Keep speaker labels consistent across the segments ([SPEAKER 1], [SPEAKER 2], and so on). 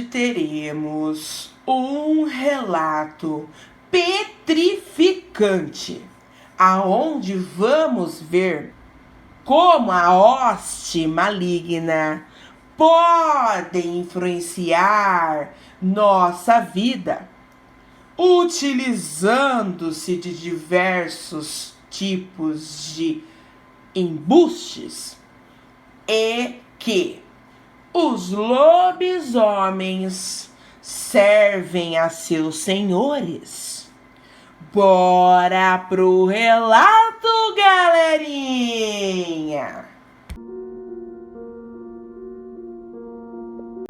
[SPEAKER 1] Hoje teremos um relato petrificante, aonde vamos ver como a hoste maligna pode influenciar nossa vida, utilizando-se de diversos tipos de embustes, e que os lobisomens servem a seus senhores. Bora pro relato, galerinha!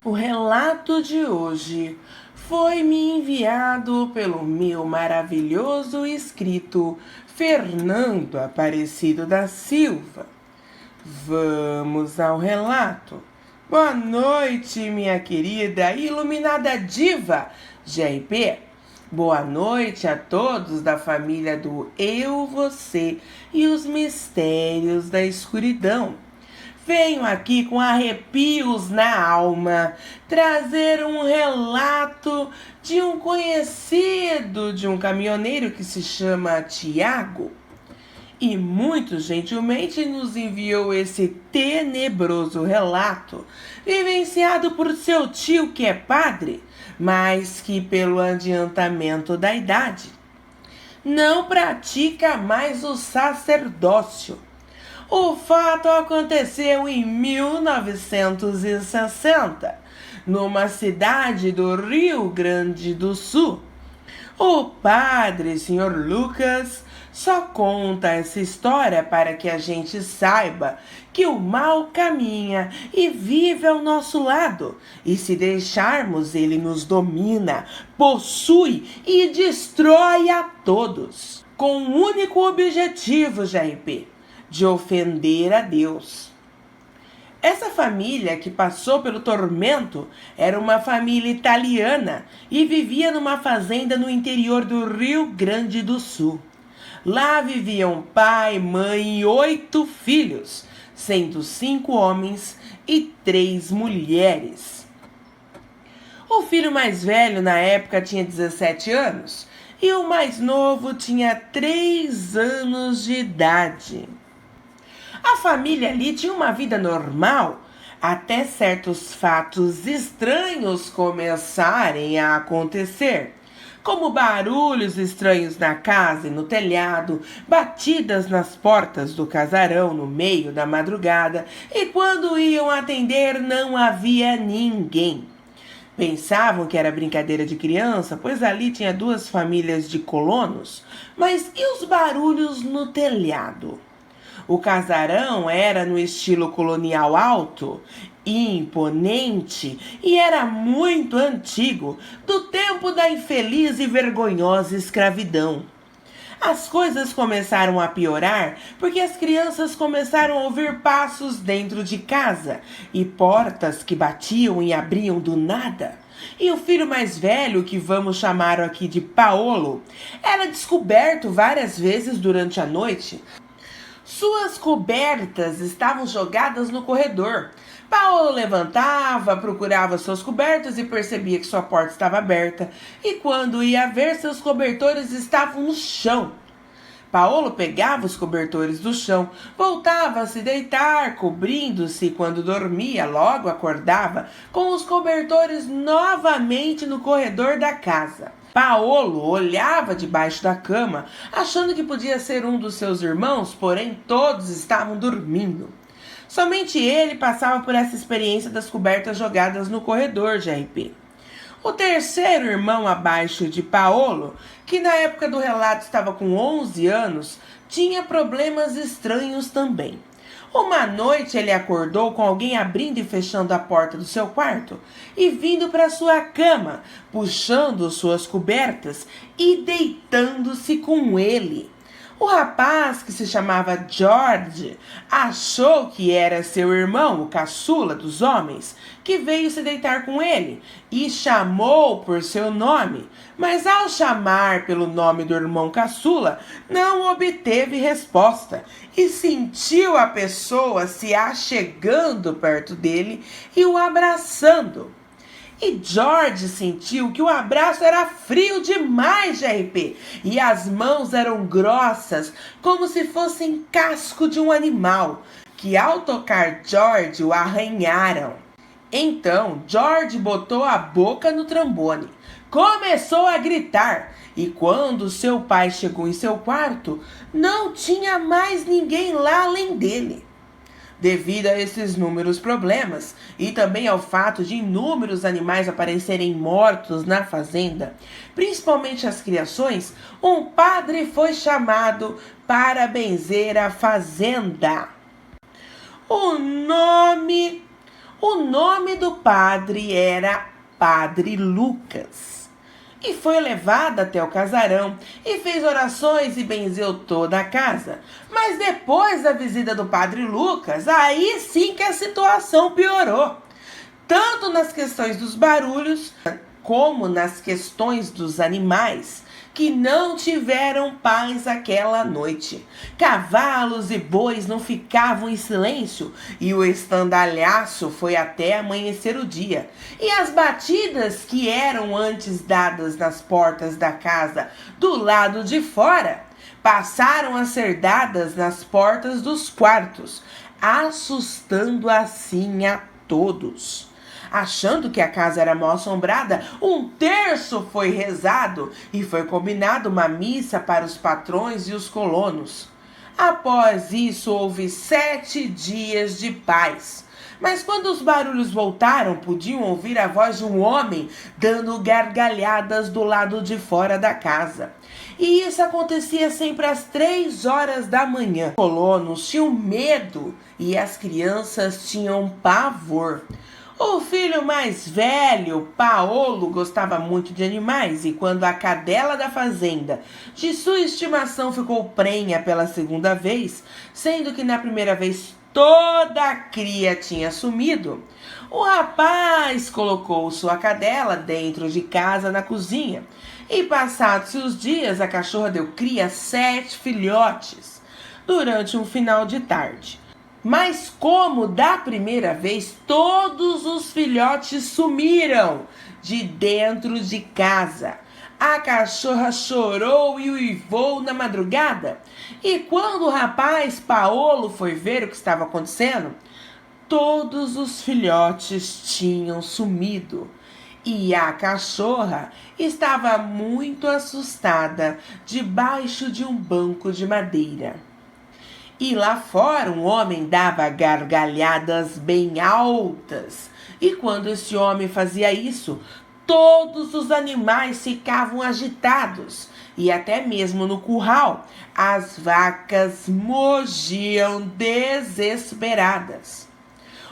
[SPEAKER 1] O relato de hoje foi me enviado pelo meu maravilhoso inscrito Fernando Aparecido da Silva. Vamos ao relato. Boa noite, minha querida e iluminada diva GRP. Boa noite a todos da família do Eu, Você e os Mistérios da Escuridão. Venho aqui com arrepios na alma trazer um relato de um conhecido de um caminhoneiro que se chama Tiago. E muito gentilmente nos enviou esse tenebroso relato, vivenciado por seu tio que é padre, mas que pelo adiantamento da idade não pratica mais o sacerdócio. O fato aconteceu em 1960, numa cidade do Rio Grande do Sul. O padre, Sr. Lucas, só conta essa história para que a gente saiba que o mal caminha e vive ao nosso lado, e se deixarmos ele nos domina, possui e destrói a todos, com um único objetivo, GRP, de ofender a Deus. Essa família que passou pelo tormento era uma família italiana e vivia numa fazenda no interior do Rio Grande do Sul. Lá viviam pai, mãe e 8 filhos, sendo 5 homens e 3 mulheres. O filho mais velho na época tinha 17 anos e o mais novo tinha 3 anos de idade. A família ali tinha uma vida normal, até certos fatos estranhos começarem a acontecer, como barulhos estranhos na casa e no telhado, batidas nas portas do casarão no meio da madrugada, e quando iam atender não havia ninguém. Pensavam que era brincadeira de criança, pois ali tinha 2 famílias de colonos, mas e os barulhos no telhado? O casarão era no estilo colonial alto, imponente e era muito antigo, do tempo da infeliz e vergonhosa escravidão. As coisas começaram a piorar porque as crianças começaram a ouvir passos dentro de casa e portas que batiam e abriam do nada. E o filho mais velho, que vamos chamar aqui de Paolo, era descoberto várias vezes durante a noite. Suas cobertas estavam jogadas no corredor. Paolo levantava, procurava suas cobertas e percebia que sua porta estava aberta. E quando ia ver, seus cobertores estavam no chão. Paolo pegava os cobertores do chão, voltava a se deitar, cobrindo-se e quando dormia, logo acordava com os cobertores novamente no corredor da casa. Paolo olhava debaixo da cama, achando que podia ser um dos seus irmãos, porém todos estavam dormindo. Somente ele passava por essa experiência das cobertas jogadas no corredor, GRP. O terceiro irmão abaixo de Paolo, que na época do relato estava com 11 anos, tinha problemas estranhos também. Uma noite ele acordou com alguém abrindo e fechando a porta do seu quarto e vindo para sua cama, puxando suas cobertas e deitando-se com ele. O rapaz, que se chamava George, achou que era seu irmão, o caçula dos homens, que veio se deitar com ele e chamou por seu nome, mas ao chamar pelo nome do irmão caçula, não obteve resposta e sentiu a pessoa se achegando perto dele e o abraçando. E George sentiu que o abraço era frio demais de RP e as mãos eram grossas, como se fossem casco de um animal, que ao tocar George o arranharam. Então George botou a boca no trombone, começou a gritar e quando seu pai chegou em seu quarto, não tinha mais ninguém lá além dele. Devido a esses inúmeros problemas e também ao fato de inúmeros animais aparecerem mortos na fazenda, principalmente as criações, um padre foi chamado para benzer a fazenda. O nome do padre era Padre Lucas. E foi levado até o casarão e fez orações e benzeu toda a casa. Mas depois da visita do Padre Lucas, aí sim que a situação piorou. Tanto nas questões dos barulhos, como nas questões dos animais, que não tiveram paz aquela noite. Cavalos e bois não ficavam em silêncio e o estandalhaço foi até amanhecer o dia. E as batidas que eram antes dadas nas portas da casa do lado de fora passaram a ser dadas nas portas dos quartos, assustando assim a todos. Achando que a casa era mal assombrada, um terço foi rezado e foi combinado uma missa para os patrões e os colonos. Após isso, houve 7 dias de paz. Mas quando os barulhos voltaram, podiam ouvir a voz de um homem dando gargalhadas do lado de fora da casa. E isso acontecia sempre às 3 horas da manhã. Os colonos tinham medo e as crianças tinham pavor. O filho mais velho, Paolo, gostava muito de animais e quando a cadela da fazenda de sua estimação ficou prenha pela segunda vez, sendo que na primeira vez toda a cria tinha sumido, o rapaz colocou sua cadela dentro de casa na cozinha e passados os dias a cachorra deu cria a 7 filhotes durante um final de tarde. Mas como da primeira vez, todos os filhotes sumiram de dentro de casa. A cachorra chorou e uivou na madrugada. E quando o rapaz Paolo foi ver o que estava acontecendo, todos os filhotes tinham sumido. E a cachorra estava muito assustada debaixo de um banco de madeira. E lá fora um homem dava gargalhadas bem altas. E quando esse homem fazia isso, todos os animais ficavam agitados. E até mesmo no curral, as vacas mugiam desesperadas.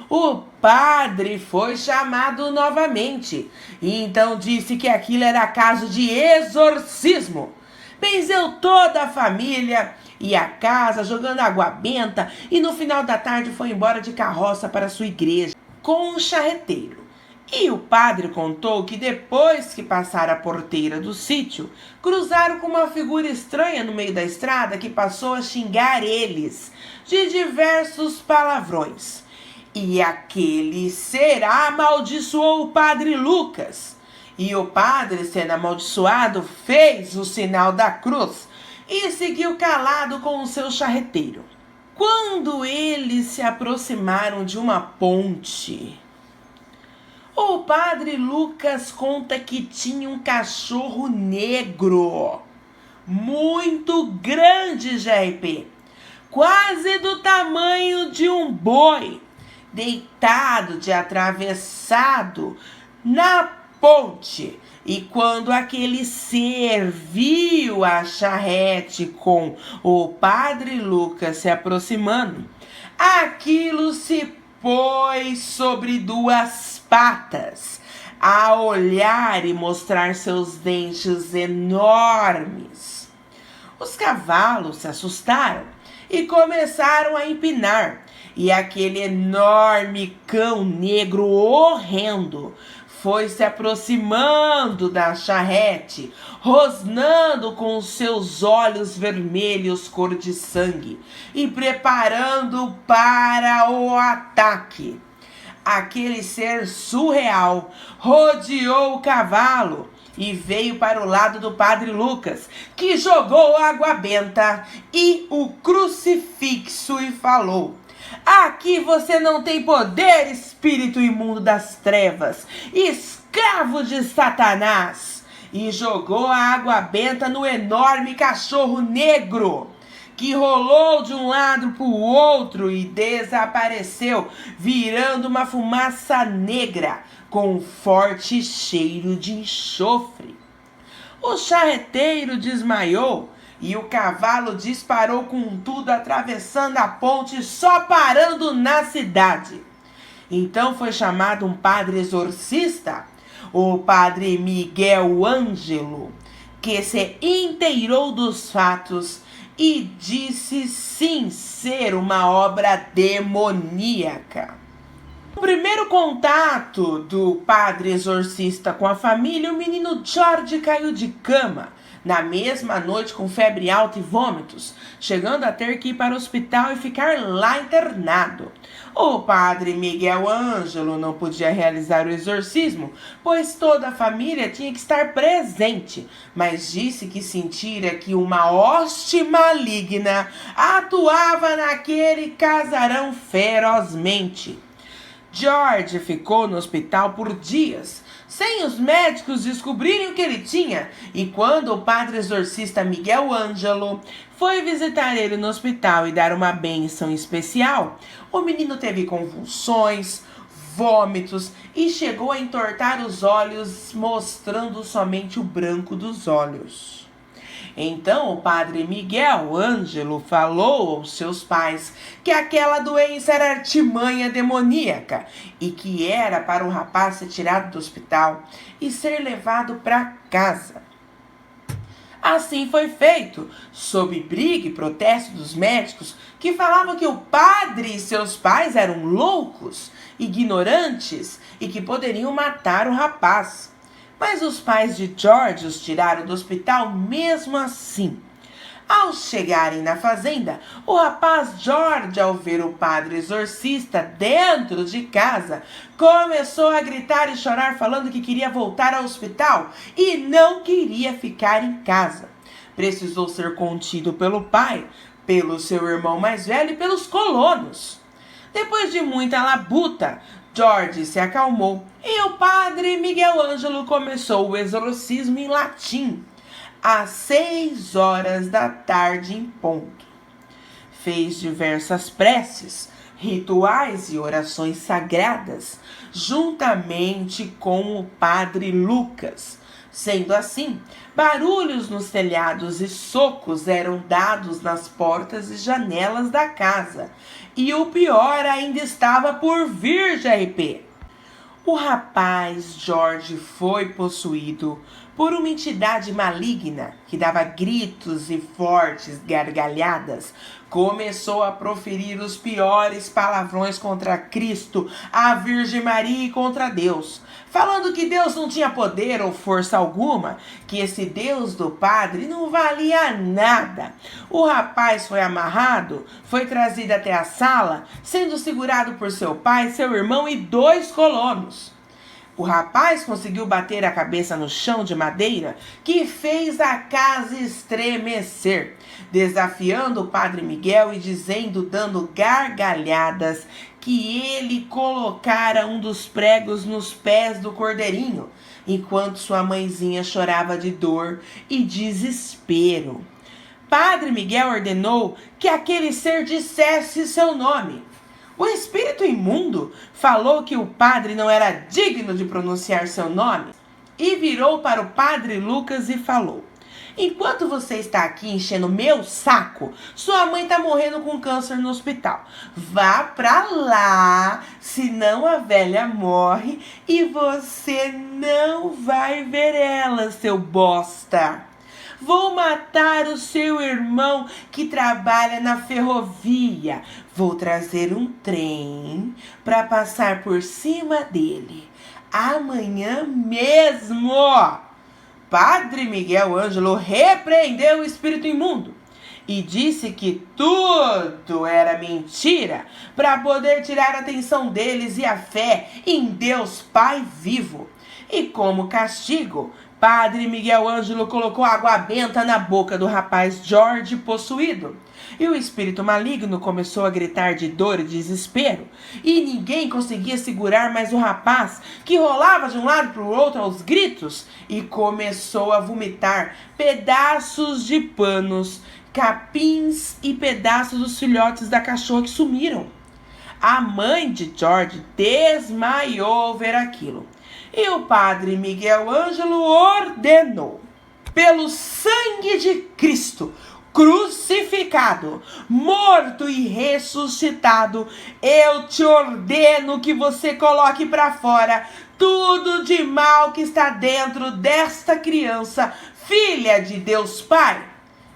[SPEAKER 1] O padre foi chamado novamente. E então disse que aquilo era caso de exorcismo. Benzeu toda a família e a casa, jogando água benta, e no final da tarde foi embora de carroça para sua igreja, com um charreteiro. E o padre contou que depois que passaram a porteira do sítio, cruzaram com uma figura estranha no meio da estrada que passou a xingar eles de diversos palavrões. E aquele ser amaldiçoou o padre Lucas. E o padre, sendo amaldiçoado, fez o sinal da cruz e seguiu calado com o seu charreteiro. Quando eles se aproximaram de uma ponte, o padre Lucas conta que tinha um cachorro negro, muito grande, GRP, quase do tamanho de um boi, deitado de atravessado na ponte. E quando aquele ser viu a charrete com o padre Lucas se aproximando, aquilo se pôs sobre 2 patas, a olhar e mostrar seus dentes enormes. Os cavalos se assustaram e começaram a empinar, e aquele enorme cão negro horrendo foi se aproximando da charrete, rosnando com seus olhos vermelhos cor de sangue e preparando para o ataque. aquele ser surreal rodeou o cavalo e veio para o lado do padre Lucas, que jogou água benta e o crucifixo e falou: aqui você não tem poder, espírito imundo das trevas, escravo de Satanás. E jogou a água benta no enorme cachorro negro, que rolou de um lado para o outro e desapareceu, virando uma fumaça negra com um forte cheiro de enxofre. O charreteiro desmaiou e o cavalo disparou com tudo, atravessando a ponte, só parando na cidade. Então foi chamado um padre exorcista, o padre Miguel Ângelo, que se inteirou dos fatos e disse sim ser uma obra demoníaca. No primeiro contato do padre exorcista com a família, o menino George caiu de cama na mesma noite com febre alta e vômitos, chegando a ter que ir para o hospital e ficar lá internado. O padre Miguel Ângelo não podia realizar o exorcismo, pois toda a família tinha que estar presente, mas disse que sentira que uma hoste maligna atuava naquele casarão ferozmente. George ficou no hospital por dias, sem os médicos descobrirem o que ele tinha, e quando o padre exorcista Miguel Ângelo foi visitar ele no hospital e dar uma bênção especial, o menino teve convulsões, vômitos e chegou a entortar os olhos, mostrando somente o branco dos olhos. Então o padre Miguel Ângelo falou aos seus pais que aquela doença era artimanha demoníaca e que era para o rapaz ser tirado do hospital e ser levado para casa. Assim foi feito, sob briga e protesto dos médicos, que falavam que o padre e seus pais eram loucos, ignorantes e que poderiam matar o rapaz. Mas os pais de George os tiraram do hospital mesmo assim. Ao chegarem na fazenda, o rapaz George, ao ver o padre exorcista dentro de casa, começou a gritar e chorar, falando que queria voltar ao hospital e não queria ficar em casa. Precisou ser contido pelo pai, pelo seu irmão mais velho e pelos colonos. Depois de muita labuta, George se acalmou e o padre Miguel Ângelo começou o exorcismo em latim, às 6 horas da tarde em ponto. Fez diversas preces, rituais e orações sagradas, juntamente com o padre Lucas. Sendo assim, barulhos nos telhados e socos eram dados nas portas e janelas da casa. E o pior ainda estava por vir, GRP. O rapaz George foi possuído por uma entidade maligna que dava gritos e fortes gargalhadas. Começou a proferir os piores palavrões contra Cristo, a Virgem Maria e contra Deus, falando que Deus não tinha poder ou força alguma, que esse Deus do padre não valia nada. O rapaz foi amarrado, foi trazido até a sala, sendo segurado por seu pai, seu irmão e 2 colonos. O rapaz conseguiu bater a cabeça no chão de madeira, que fez a casa estremecer, desafiando o padre Miguel e dizendo, dando gargalhadas, que ele colocara um dos pregos nos pés do cordeirinho, enquanto sua mãezinha chorava de dor e desespero. Padre Miguel ordenou que aquele ser dissesse seu nome. O espírito imundo falou que o padre não era digno de pronunciar seu nome e virou para o padre Lucas e falou: enquanto você está aqui enchendo meu saco, sua mãe está morrendo com câncer no hospital. Vá pra lá, senão a velha morre e você não vai ver ela, seu bosta. Vou matar o seu irmão que trabalha na ferrovia. Vou trazer um trem para passar por cima dele. Amanhã mesmo. Padre Miguel Ângelo repreendeu o espírito imundo e disse que tudo era mentira para poder tirar a atenção deles e a fé em Deus Pai vivo. E como castigo, Padre Miguel Ângelo colocou água benta na boca do rapaz George possuído. E o espírito maligno começou a gritar de dor e desespero. E ninguém conseguia segurar mais o rapaz, que rolava de um lado para o outro aos gritos. E começou a vomitar pedaços de panos, capins e pedaços dos filhotes da cachorra que sumiram. A mãe de George desmaiou ao ver aquilo. E o padre Miguel Ângelo ordenou: pelo sangue de Cristo, crucificado, morto e ressuscitado, eu te ordeno que você coloque para fora tudo de mal que está dentro desta criança, filha de Deus Pai.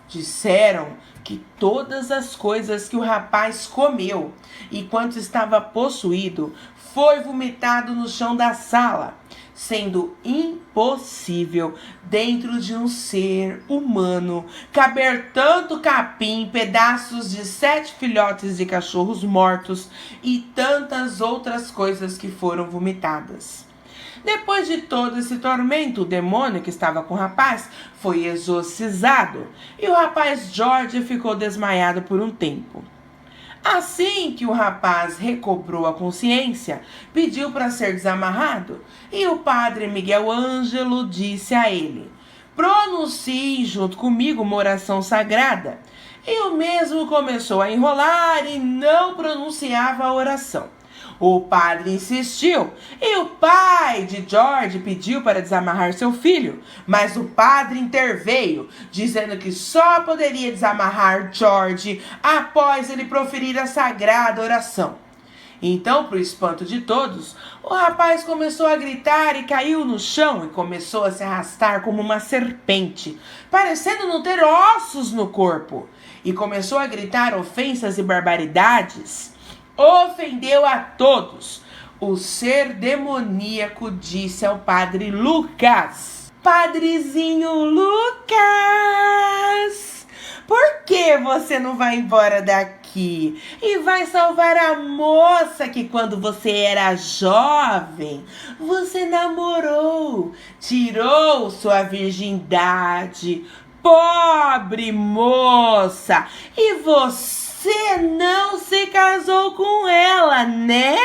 [SPEAKER 1] Disseram que todas as coisas que o rapaz comeu, enquanto estava possuído, foi vomitado no chão da sala, sendo impossível, dentro de um ser humano, caber tanto capim, pedaços de 7 filhotes de cachorros mortos e tantas outras coisas que foram vomitadas. Depois de todo esse tormento, o demônio que estava com o rapaz foi exorcizado e o rapaz George ficou desmaiado por um tempo. Assim que o rapaz recobrou a consciência, pediu para ser desamarrado e o padre Miguel Ângelo disse a ele: pronuncie junto comigo uma oração sagrada. E o mesmo começou a enrolar e não pronunciava a oração. O padre insistiu e o pai de George pediu para desamarrar seu filho, mas o padre interveio, dizendo que só poderia desamarrar George após ele proferir a sagrada oração. Então, para o espanto de todos, o rapaz começou a gritar e caiu no chão e começou a se arrastar como uma serpente, parecendo não ter ossos no corpo, e começou a gritar ofensas e barbaridades. Ofendeu a todos. O ser demoníaco disse ao padre Lucas: Padrezinho Lucas, por que você não vai embora daqui e vai salvar a moça que quando você era jovem, você namorou, tirou sua virgindade? Pobre moça! E você não se casou com ela, né?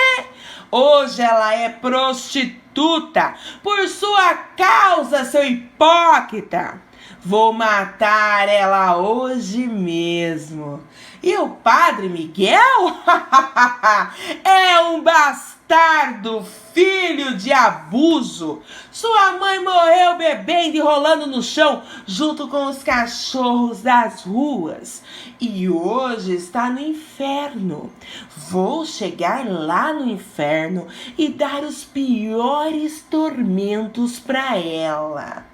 [SPEAKER 1] Hoje ela é prostituta por sua causa, seu hipócrita. Vou matar ela hoje mesmo. E o padre Miguel é um bastardo, filho de abuso. Sua mãe morreu bebendo e rolando no chão junto com os cachorros das ruas. E hoje está no inferno. Vou chegar lá no inferno e dar os piores tormentos para ela.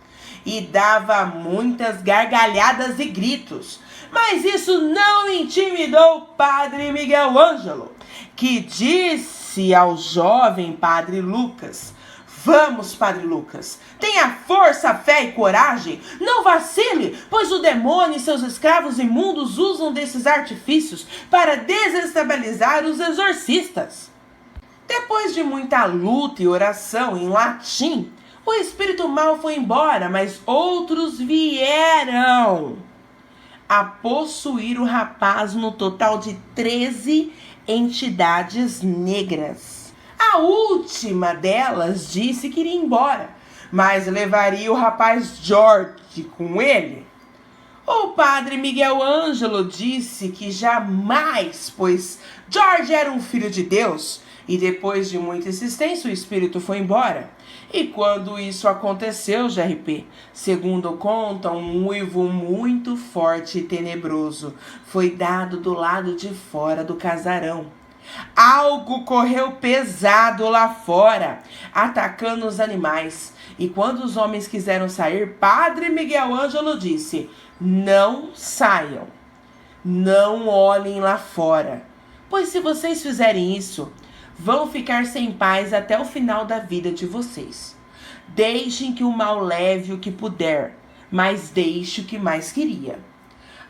[SPEAKER 1] E dava muitas gargalhadas e gritos. Mas isso não intimidou o padre Miguel Ângelo, que disse ao jovem padre Lucas: vamos, padre Lucas, tenha força, fé e coragem, não vacile, pois o demônio e seus escravos imundos usam desses artifícios para desestabilizar os exorcistas. Depois de muita luta e oração em latim, o espírito mau foi embora, mas outros vieram a possuir o rapaz no total de 13 entidades negras. A última delas disse que iria embora, mas levaria o rapaz George com ele. O padre Miguel Ângelo disse que jamais, pois George era um filho de Deus, e depois de muita insistência o espírito foi embora. E quando isso aconteceu, GRP, segundo contam, um uivo muito forte e tenebroso foi dado do lado de fora do casarão. Algo correu pesado lá fora, atacando os animais. E quando os homens quiseram sair, padre Miguel Ângelo disse: não saiam, não olhem lá fora, pois se vocês fizerem isso, vão ficar sem paz até o final da vida de vocês. Deixem que o mal leve o que puder, mas deixe o que mais queria.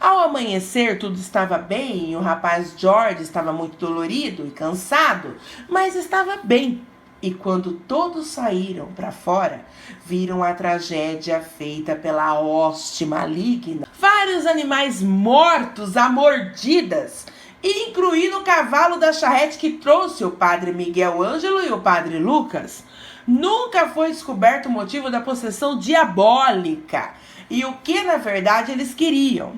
[SPEAKER 1] Ao amanhecer, tudo estava bem e o rapaz George estava muito dolorido e cansado, mas estava bem. E quando todos saíram para fora, viram a tragédia feita pela hoste maligna. Vários animais mortos a mordidas, incluindo o cavalo da charrete que trouxe o padre Miguel Ângelo e o padre Lucas. Nunca foi descoberto o motivo da possessão diabólica e o que na verdade eles queriam.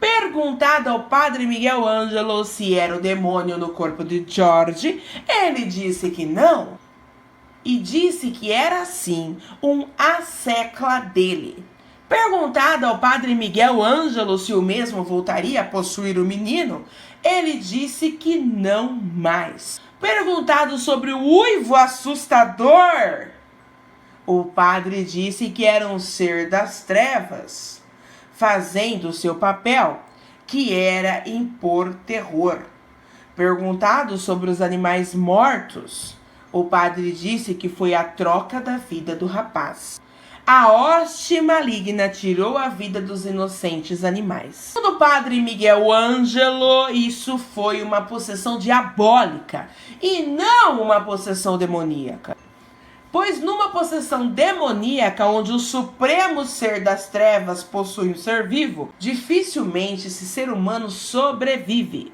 [SPEAKER 1] Perguntado ao padre Miguel Ângelo se era o demônio no corpo de George, ele disse que não. E disse que era sim um assecla dele. Perguntado ao padre Miguel Ângelo se o mesmo voltaria a possuir o menino, ele disse que não mais. Perguntado sobre o uivo assustador, o padre disse que era um ser das trevas, fazendo o seu papel, que era impor terror. Perguntado sobre os animais mortos, o padre disse que foi a troca da vida do rapaz. A hoste maligna tirou a vida dos inocentes animais. Segundo o padre Miguel Ângelo, isso foi uma possessão diabólica e não uma possessão demoníaca. Pois numa possessão demoníaca, onde o supremo ser das trevas possui um ser vivo, dificilmente esse ser humano sobrevive.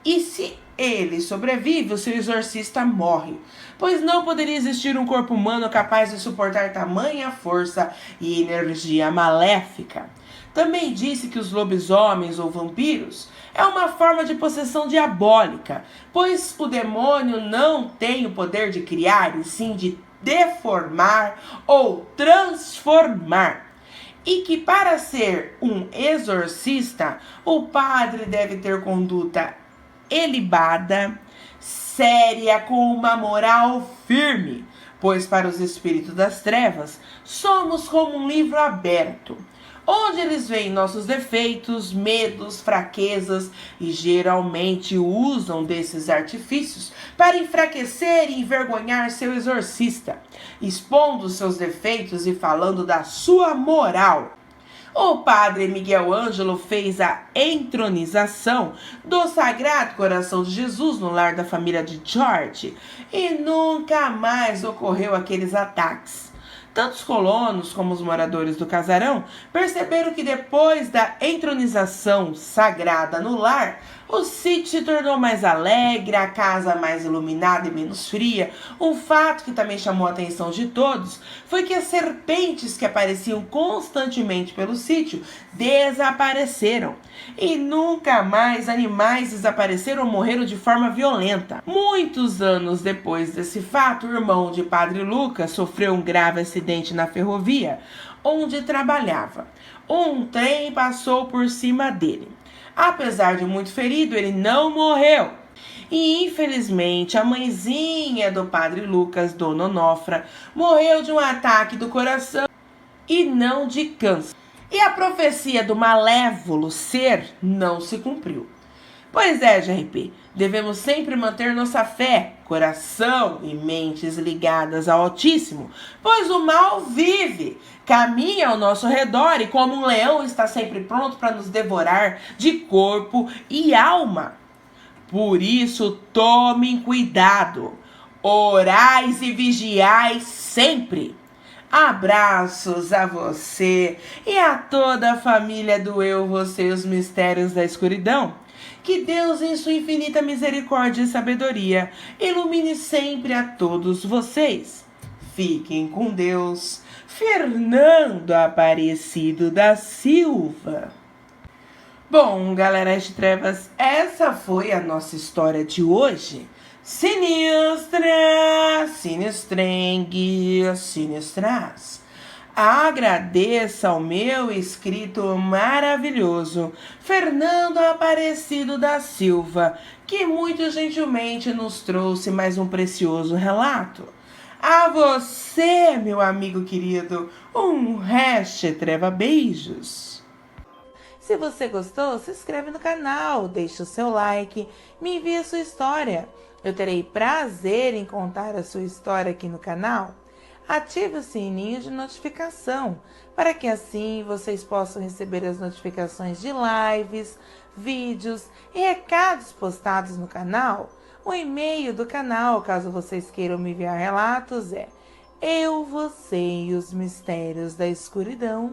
[SPEAKER 1] E se ele sobrevive, o seu exorcista morre, pois não poderia existir um corpo humano capaz de suportar tamanha força e energia maléfica. Também disse que os lobisomens ou vampiros é uma forma de possessão diabólica, pois o demônio não tem o poder de criar, e sim de deformar ou transformar. E que para ser um exorcista, o padre deve ter conduta ilibada, séria, com uma moral firme, pois para os espíritos das trevas somos como um livro aberto, onde eles veem nossos defeitos, medos, fraquezas e geralmente usam desses artifícios para enfraquecer e envergonhar seu exorcista, expondo seus defeitos e falando da sua moral. O padre Miguel Ângelo fez a entronização do Sagrado Coração de Jesus no lar da família de George e nunca mais ocorreu aqueles ataques. Tanto os colonos como os moradores do casarão perceberam que depois da entronização sagrada no lar, o sítio se tornou mais alegre, a casa mais iluminada e menos fria. Um fato que também chamou a atenção de todos foi que as serpentes que apareciam constantemente pelo sítio desapareceram. E nunca mais animais desapareceram ou morreram de forma violenta. Muitos anos depois desse fato, o irmão de Padre Lucas sofreu um grave acidente na ferrovia onde trabalhava. Um trem passou por cima dele. Apesar de muito ferido, ele não morreu. E infelizmente a mãezinha do Padre Lucas, Dona Onofra, morreu de um ataque do coração e não de câncer. E a profecia do malévolo ser não se cumpriu. Pois é, GRP, devemos sempre manter nossa fé, coração e mentes ligadas ao Altíssimo, pois o mal vive, caminha ao nosso redor e como um leão está sempre pronto para nos devorar de corpo e alma. Por isso, tomem cuidado, orais e vigiais sempre. Abraços a você e a toda a família do Eu, Você e os Mistérios da Escuridão. Que Deus, em sua infinita misericórdia e sabedoria, ilumine sempre a todos vocês. Fiquem com Deus. Fernando Aparecido da Silva. Bom, galera de trevas, essa foi a nossa história de hoje. Sinistra, sinistrengue, sinistras. Agradeça ao meu inscrito maravilhoso, Fernando Aparecido da Silva, que muito gentilmente nos trouxe mais um precioso relato. A você, meu amigo querido, um treva beijos. Se você gostou, se inscreve no canal, deixe o seu like, me envie a sua história. Eu terei prazer em contar a sua história aqui no canal. ative o sininho de notificação, para que assim vocês possam receber as notificações de lives, vídeos e recados postados no canal. O e-mail do canal, caso vocês queiram me enviar relatos, é eu, você e os mistérios da escuridão,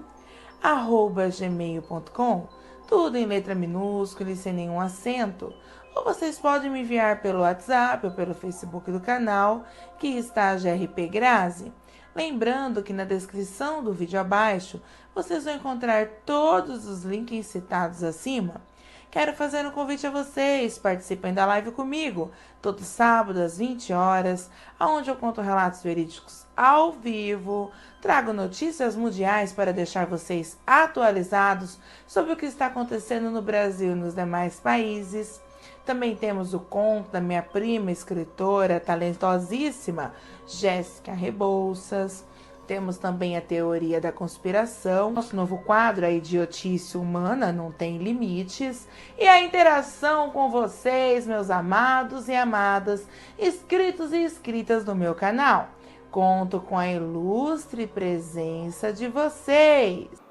[SPEAKER 1] @gmail.com, tudo em letra minúscula e sem nenhum acento. Ou vocês podem me enviar pelo WhatsApp ou pelo Facebook do canal, que está GRP Grazi. Lembrando que na descrição do vídeo abaixo, vocês vão encontrar todos os links citados acima. Quero fazer um convite a vocês, participem da live comigo, todo sábado às 20 horas, onde eu conto relatos verídicos ao vivo, trago notícias mundiais para deixar vocês atualizados sobre o que está acontecendo no Brasil e nos demais países. Também temos o conto da minha prima, escritora talentosíssima, Jéssica Rebouças. Temos também a teoria da conspiração, nosso novo quadro, a idiotice humana não tem limites, e a interação com vocês, meus amados e amadas, inscritos e inscritas no meu canal. Conto com a ilustre presença de vocês.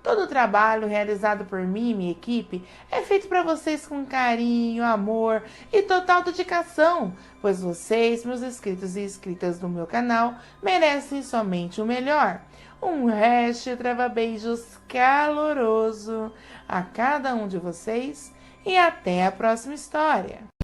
[SPEAKER 1] Todo o trabalho realizado por mim e minha equipe é feito para vocês com carinho, amor e total dedicação, pois vocês, meus inscritos e inscritas do meu canal, merecem somente o melhor. Um resto trava-beijos caloroso a cada um de vocês e até a próxima história.